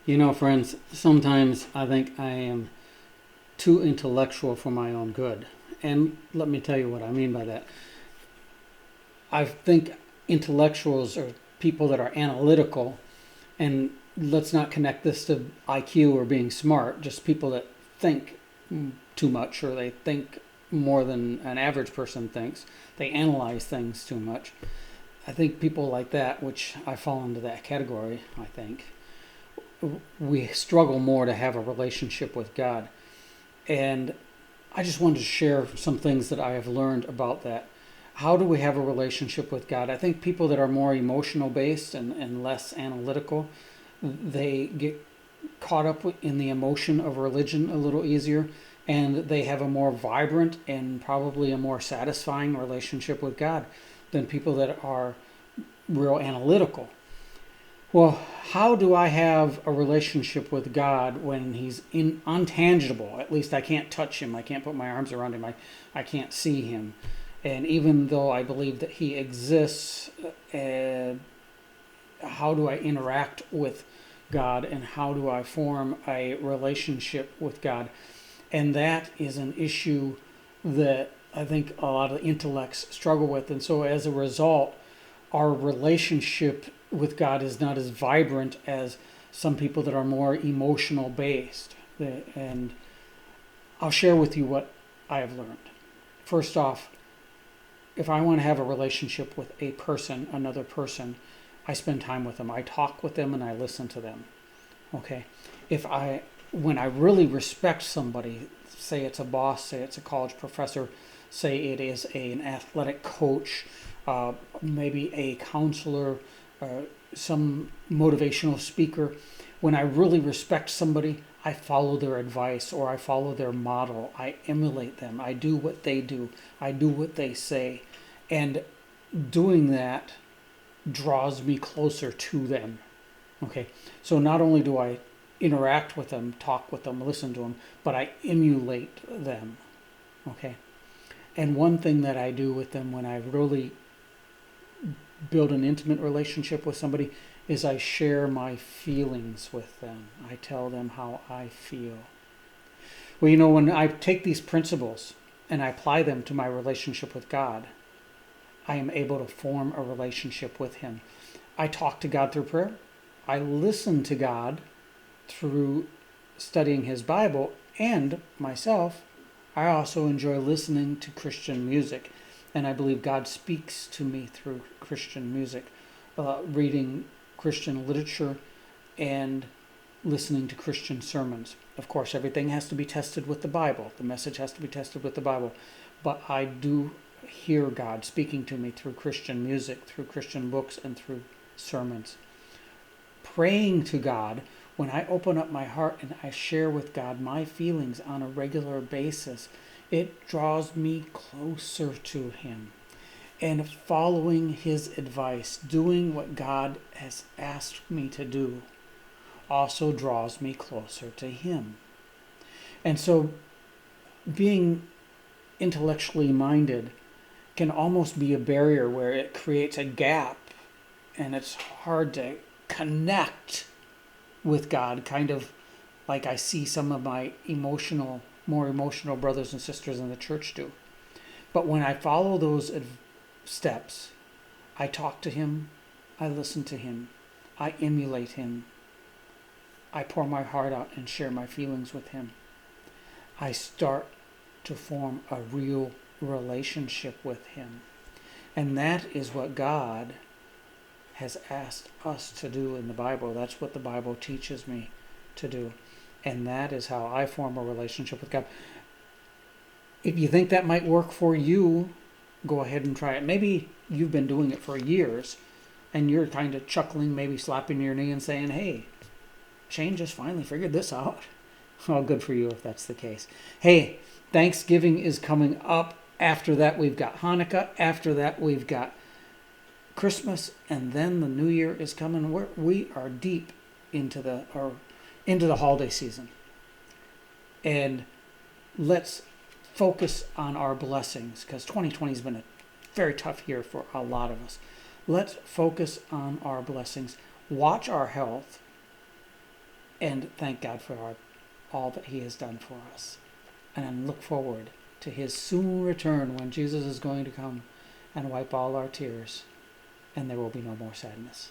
You know, friends, sometimes I think I am too intellectual for my own good. And let me tell you what I mean by that. I think intellectuals are people that are analytical, and let's not connect this to IQ or being smart, just people that think too much or they think more than an average person thinks. They analyze things too much. I think people like that, which I fall into that category, I think, we struggle more to have a relationship with God. And I just wanted to share some things that I have learned about that. How do we have a relationship with God? I think people that are more emotional based and less analytical, they get caught up in the emotion of religion a little easier, and they have a more vibrant and probably a more satisfying relationship with God than people that are real analytical. Well, how do I have a relationship with God when He's untangible? At least I can't touch Him. I can't put my arms around Him. I can't see Him. And even though I believe that He exists, how do I interact with God and how do I form a relationship with God? And that is an issue that I think a lot of intellects struggle with. And so as a result, our relationship with God is not as vibrant as some people that are more emotional based. And I'll share with you what I have learned. First off, if I want to have a relationship with a person, another person, I spend time with them. I talk with them and I listen to them. Okay? When I really respect somebody, say it's a boss, say it's a college professor, say it is an athletic coach, maybe a counselor, some motivational speaker. When I really respect somebody, I follow their advice or I follow their model. I emulate them. I do what they do. I do what they say. And doing that draws me closer to them. Okay, so not only do I interact with them, talk with them, listen to them, but I emulate them. Okay, and one thing that I do with them when I really build an intimate relationship with somebody is I share my feelings with them. I tell them how I feel. Well, you know, when I take these principles and I apply them to my relationship with God, I am able to form a relationship with Him. I talk to God through prayer. I listen to God through studying His Bible, and myself, I also enjoy listening to Christian music. And I believe God speaks to me through Christian music, reading Christian literature and listening to Christian sermons. Of course, everything has to be tested with the Bible. The message has to be tested with the Bible. But I do hear God speaking to me through Christian music, through Christian books, and through sermons. Praying to God, when I open up my heart and I share with God my feelings on a regular basis, it draws me closer to Him. And following His advice, doing what God has asked me to do, also draws me closer to Him. And so being intellectually minded can almost be a barrier where it creates a gap and it's hard to connect with God, kind of like I see some of my more emotional brothers and sisters in the church do. But when I follow those steps, I talk to Him, I listen to Him, I emulate Him, I pour my heart out and share my feelings with Him. I start to form a real relationship with Him. And that is what God has asked us to do in the Bible. That's what the Bible teaches me to do. And that is how I form a relationship with God. If you think that might work for you, go ahead and try it. Maybe you've been doing it for years and you're kind of chuckling, maybe slapping your knee and saying, hey, Shane just finally figured this out. Well, good for you if that's the case. Hey, Thanksgiving is coming up. After that, we've got Hanukkah. After that, we've got Christmas. And then the New Year is coming. We are deep into the holiday season. And let's focus on our blessings, because 2020 has been a very tough year for a lot of us. Let's focus on our blessings. Watch our health. and thank God for all that he has done for us. And look forward to his soon return when Jesus is going to come and wipe all our tears, and there will be no more sadness.